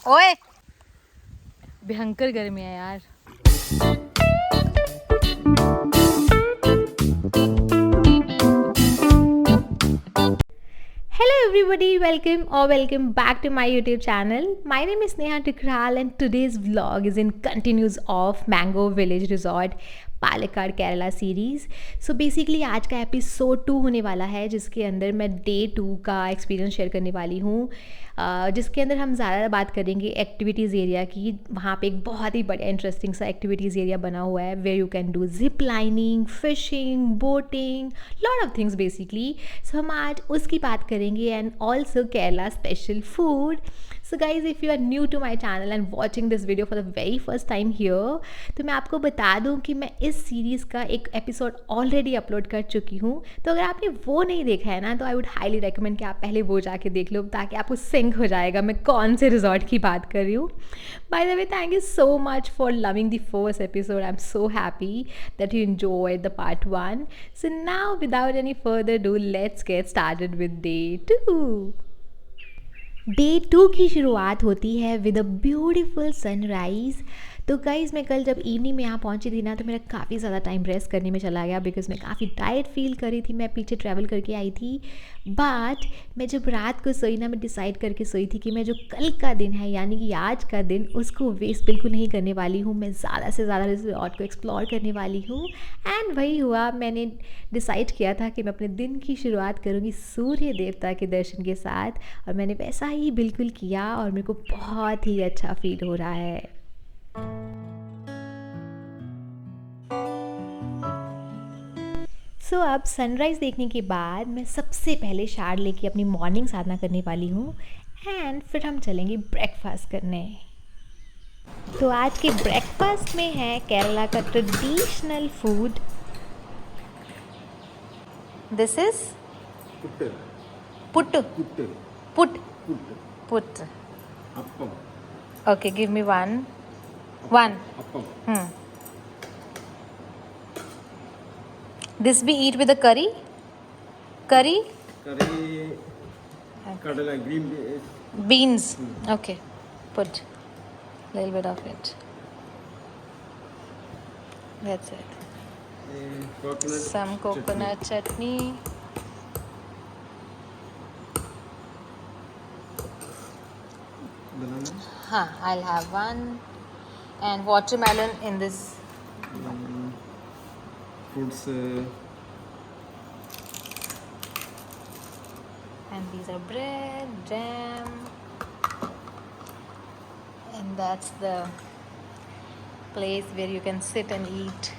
ओए भयंकर गर्मी है यार। Hello everybody, welcome back to my YouTube channel. My name is Neha Tikral and today's vlog is in continues of Mango Village Resort Palakkad Kerala series. So basically आज का episode 2 होने वाला है जिसके अंदर मैं डे 2 का एक्सपीरियंस शेयर करने वाली हूँ, जिसके अंदर हम ज़्यादा बात करेंगे एक्टिविटीज़ एरिया की। वहाँ पे एक बहुत ही बड़ा इंटरेस्टिंग सा एक्टिविटीज़ एरिया बना हुआ है where you can do zip lining, fishing, boating, lot of things basically. So हम आज उसकी बात करेंगे and also Kerala special food. So guys if you are new to my channel and watching this video for the very first time here, तो मैं आपको बता दूं कि मैं इस सीरीज़ का एक एपिसोड ऑलरेडी अपलोड कर चुकी हूँ। तो अगर आपने वो नहीं देखा है ना, तो आई वुड हाईली रिकमेंड कि आप पहले वो जाके देख लो, ताकि आपको सिंक हो जाएगा मैं कौन से रिजॉर्ट की बात कर रही हूँ। Bye the way, thank you so much for loving the first episode. I am so happy that you enjoyed the part 1। So now without any further do, let's get started with day 2। Day 2 की शुरुआत होती है with a beautiful sunrise. तो guys मैं कल जब evening में यहाँ पहुँची थी ना, तो मेरा काफ़ी ज़्यादा टाइम रेस्ट करने में चला गया बिकॉज़ मैं काफ़ी टायर्ड फील कर रही थी। मैं पीछे ट्रैवल करके आई थी, बट मैं जब रात को सोई ना, मैं डिसाइड करके सोई थी कि मैं जो कल का दिन है यानी कि आज का दिन, उसको वेस्ट बिल्कुल नहीं करने वाली हूँ। मैं ज़्यादा से ज़्यादा रिजॉर्ट को एक्सप्लोर करने वाली हूँ। एंड वही हुआ, मैंने डिसाइड किया था कि मैं अपने दिन की शुरुआत करूँगी सूर्य देवता के दर्शन के साथ, और मैंने वैसा ही बिल्कुल किया और मेरे को बहुत ही अच्छा फील हो रहा है। सो अब सनराइज़ देखने के बाद मैं सबसे पहले शार लेके अपनी मॉर्निंग साधना करने वाली हूँ एंड फिर हम चलेंगे ब्रेकफास्ट करने। तो आज के ब्रेकफास्ट में है केरला का traditional food. This is puttu puttu puttu puttu puttu puttu appam okay, give me one appam this be eat with a curry curry kadala green beans. Okay, put little bit of it. That's it. Coconut Some coconut chutney. banana Huh, I'll have one. And watermelon in this. fruits And these are bread, jam. And that's the place where you can sit and eat.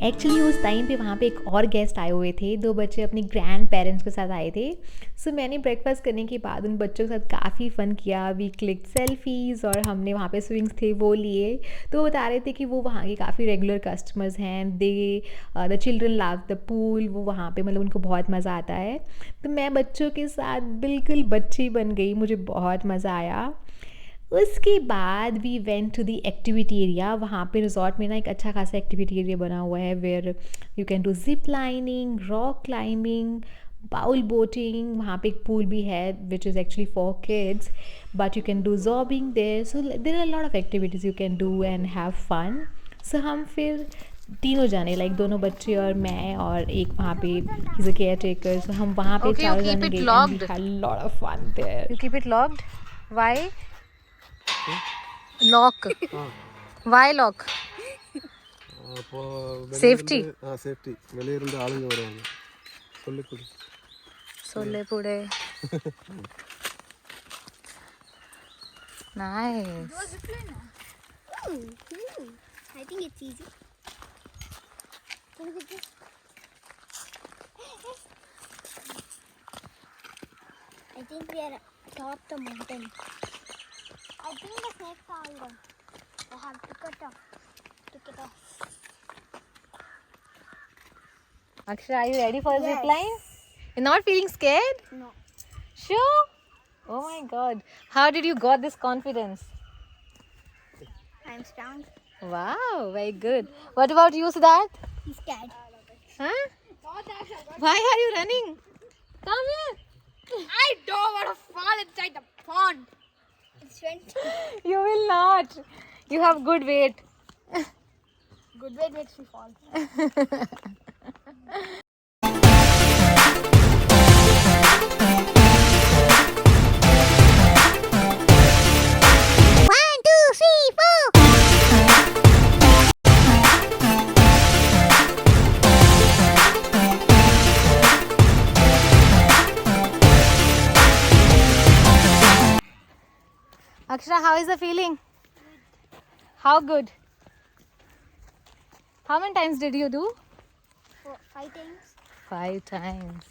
Actually उस time पे वहाँ पे एक और guest आए हुए थे, 2 बच्चे अपनी ग्रैंड पेरेंट्स के साथ आए थे। सो मैंने ब्रेकफास्ट करने के बाद उन बच्चों के साथ काफ़ी फ़न किया। वी क्लिक सेल्फीज़ और हमने वहाँ पे स्विंग्स थे वो लिए। तो वो बता रहे थे कि वो वहाँ के काफ़ी रेगुलर कस्टमर्स हैं। The children love the pool. वो वहाँ पे मतलब उनको बहुत मज़ा आता है। तो मैं बच्चों के साथ बिल्कुल बच्ची बन गई, मुझे बहुत मज़ा आया। उसके बाद we went to the activity area. वहाँ पे रिजॉर्ट में ना एक अच्छा खासा एक्टिविटी एरिया बना हुआ है where you can do zip lining, rock climbing, bowl boating. वहाँ पे एक पूल भी है which is actually for kids, but you can do zorbing there. So there are lot of activities you can do and have fun. So हम फिर तीनों जाने, like दोनों बच्चे और मैं और एक वहाँ पे is a caretaker. So हम वहाँ पे चारों जाने गए and we had lot of fun there. You keep it locked? Why lock? Why lock? അപ്പോൾ Safety. സേഫ്റ്റി വെളിയിലിരുന്ന് ആളുകൾ വരുവാണ് കൊല്ലിക്കൂടി Sollepude. Nice. I think it's easy. Look at this. I think we are atop the mountain. I think the snakes are all gone. I have to cut it off. Akshara, are you ready for the zip Yes. line? You're not feeling scared? No. Sure? Oh my God. How did you got this confidence? I'm strong. Wow, very good. What about you, Siddharth? He's scared. Huh? Why are you running? Come here. I don't want to fall inside the pond. It's 20. You will not. You have good weight. Good way makes me fall. Akshara, how is the feeling? How good? How many times did you do? 5 times. 5 times.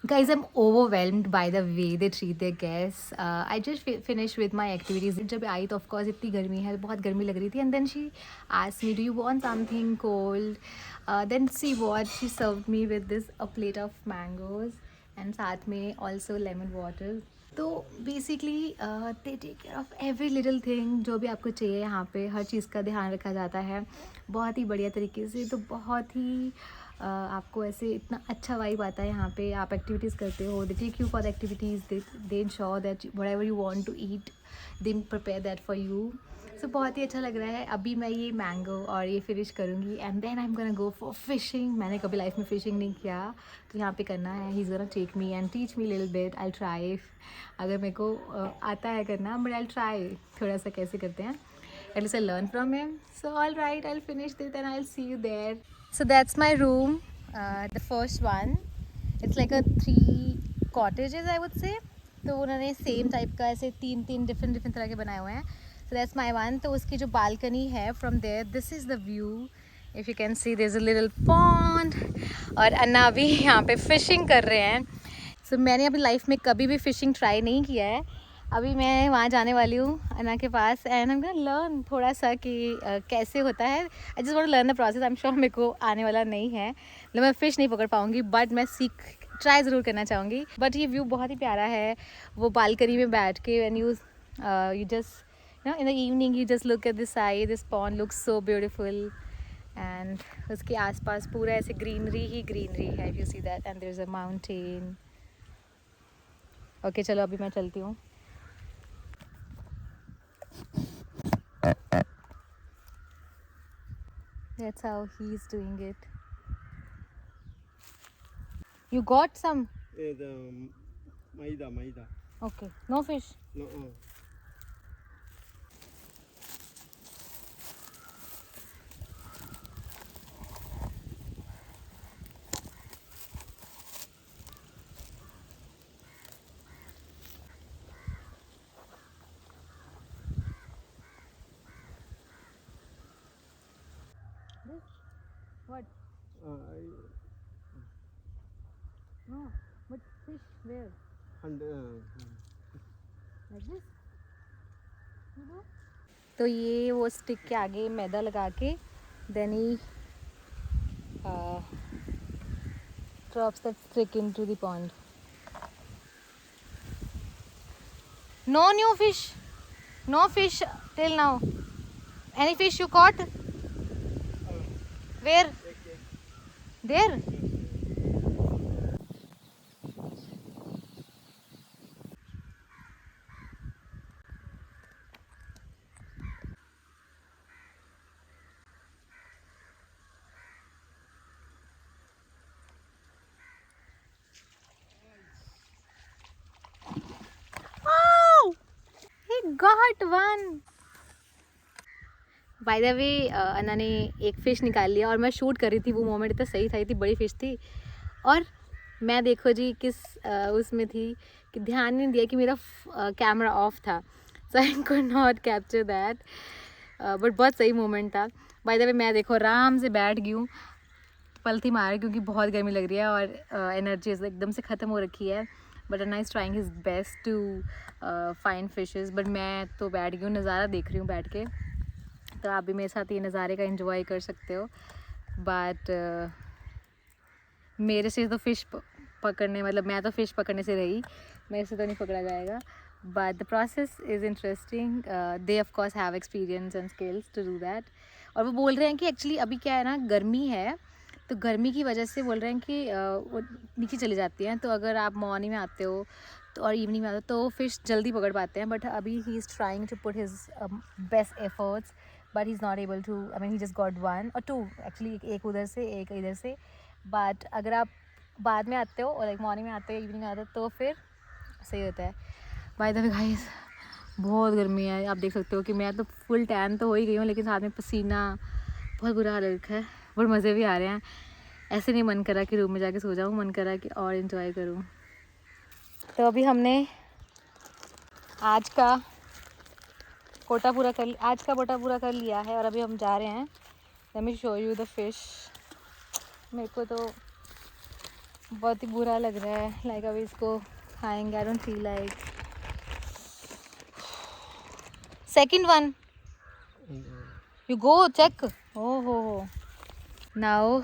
Guys, I'm overwhelmed by the way they treat their guests. I just finished with my activities. जब आई तो of course इतनी गर्मी है, बहुत गर्मी लग रही थी. And then she asked me, do you want something cold? Then see what she served me with this a plate of mangoes and साथ में also lemon water. तो basically they take care of every little thing. जो भी आपको चाहिए यहाँ पे हर चीज़ का ध्यान रखा जाता है बहुत ही बढ़िया तरीके से. तो बहुत ही आपको ऐसे इतना अच्छा वाइब आता है यहाँ पे. आप एक्टिविटीज़ करते हो, they take you for the activities, they ensure that whatever you want to eat they prepare that for you. So बहुत ही अच्छा लग रहा है. अभी मैं ये मैंगो और ये फिनिश करूँगी and then I am gonna go for fishing. मैंने कभी लाइफ में फ़िशिंग नहीं किया तो यहाँ पे करना है. He is gonna take me and teach me little bit. I try. अगर मेरे को आता है करना बट आई ट्राई थोड़ा सा कैसे करते हैं. At least I learn from him. So all right, I'll finish this and I'll see you there. So that's my room, the first one. It's like a 3 cottages I would say. तो उन्होंने same type का ऐसे 3 different तरह के बनाए हुए हैं. So that's my one. तो उसकी जो बालकनी है from there, this is the view. If you can see, there's a little pond. और अन्ना भी यहाँ पे फिशिंग कर रहे हैं. So मैंने अपनी लाइफ में कभी भी फिशिंग ट्राई नहीं किया है. अभी मैं वहाँ जाने वाली हूँ अन्ना के पास and I am gonna learn थोड़ा सा कि कैसे होता है. I just want to learn the process. I am sure मेरे को आने वाला नहीं है. मतलब मैं फ़िश नहीं पकड़ पाऊँगी बट मैं ट्राई ज़रूर करना चाहूँगी. बट ये व्यू बहुत ही प्यारा है. वो बालकनी में बैठ के when you just in the evening you just look at this side. This pond looks so beautiful and उसके आसपास पूरा ऐसे ग्रीनरी ही ग्रीनरी है. You see that and there is a mountain. Okay चलो अभी मैं चलती हूँ. That's how he's doing it. You got some? The maida. Okay. No fish? No. What? No. But fish where? And Like this? तो ये वो stick के आगे मैदा लगा के then he drops that stick into the pond. No new fish. No fish till now. Any fish you caught? Where? There? Oh! He got one. By the way Anna ने एक fish निकाल लिया और मैं शूट कर रही थी. वो मोमेंट इतना सही था, इतनी बड़ी फ़िश थी और मैं देखो जी किस उसमें थी कि ध्यान नहीं दिया कि मेरा कैमरा ऑफ था. So I could not capture that but बहुत सही मोमेंट था. बाय द वे मैं देखो आराम से बैठ गई हूँ पलथी मार क्योंकि बहुत गर्मी लग रही है और एनर्जी एकदम से ख़त्म हो रखी है. But Anna is trying his best to find fishes. But मैं तो बैठ गई हूँ, नज़ारा देख रही हूँ बैठ के. तो आप भी मेरे साथ ये नज़ारे का एंजॉय कर सकते हो. बट मेरे से तो फ़िश पकड़ने, मतलब मैं तो फ़िश पकड़ने से रही, मेरे से तो नहीं पकड़ा जाएगा, but the process is interesting. They of course have experience and skills to do that. और वो बोल रहे हैं कि एक्चुअली अभी क्या है ना, गर्मी है, तो गर्मी की वजह से बोल रहे हैं कि वो नीचे चली जाती हैं. तो अगर आप मॉर्निंग में आते हो तो और इवनिंग में आते हो तो फ़िश जल्दी पकड़ पाते हैं. बट अभी he is trying to put his best efforts, but he is not able to. I mean he just got 1 or 2 actually, एक उधर से एक इधर से. बट अगर आप बाद में आते हो और लाइक मॉर्निंग में आते हो, इवनिंग में आते हो, तो फिर सही होता है. बाय द वे गाइस, बहुत गर्मी है. आप देख सकते हो कि मैं तो फुल टैन तो हो ही गई हूँ, लेकिन साथ में पसीना, बहुत बुरा हाल रखा है. बहुत मज़े भी आ रहे हैं. ऐसे नहीं मन करा कि रूम में जाके सो जाऊँ, मन करा कि और इन्जॉय करूँ. तो अभी हमने आज का कोटा पूरा कर लिया है और अभी हम जा रहे हैं. Let me show you the fish. मेरे को तो बहुत ही बुरा लग रहा है, लाइक अभी इसको खाएंगे. I don't feel like. Second one, you go check. Oho, now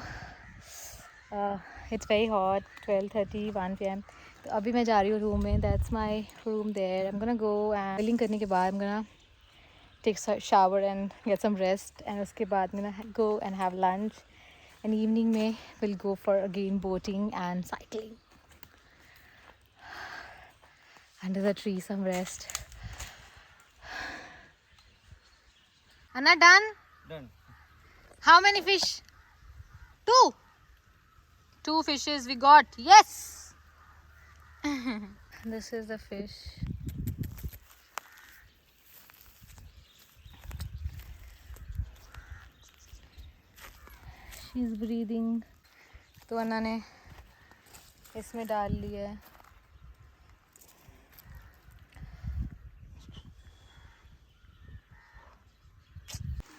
it's very hot. 12:30 1 PM. तो अभी मैं जा रही हूँ रूम में. That's my room there. I am gonna go and billing करने के बाद I am gonna take shower and get some rest. And उसके बाद मैं go and have lunch. And evening में will go for again boating and cycling. Under the tree some rest. Anna, done? Done. How many fish? 2. 2 fishes we got. Yes. This is the fish. She is breathing. तो अन्ना ने इसमें डाल लिया है.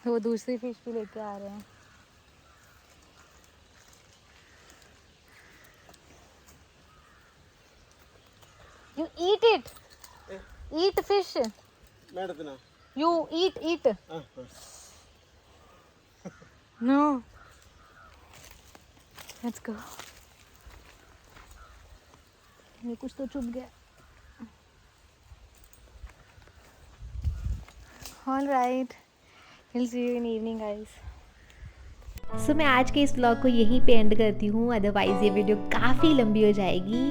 वो दूसरी fish भी लेके आ रहे हैं. You eat it. Eat fish. മേഡത്തിനാ? You eat. No. Let's go. ये कुछ तो चुप गया. All right. We'll see you in evening, guys. सो मैं आज के इस व्लॉग को यहीं पे एंड करती हूँ, अदरवाइज़ ये वीडियो काफ़ी लंबी हो जाएगी.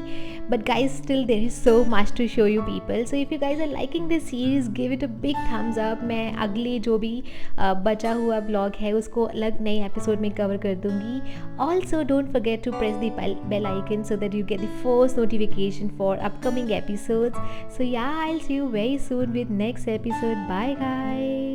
But guys still there is so much to show you people. So if you guys are liking this series, give it a big thumbs up. मैं अगले जो भी बचा हुआ व्लॉग है उसको अलग नए एपिसोड में कवर कर दूँगी. Also don't forget to press the bell icon so that you get the first notification for upcoming episodes. So yeah, I will see you very soon with next episode. Bye guys.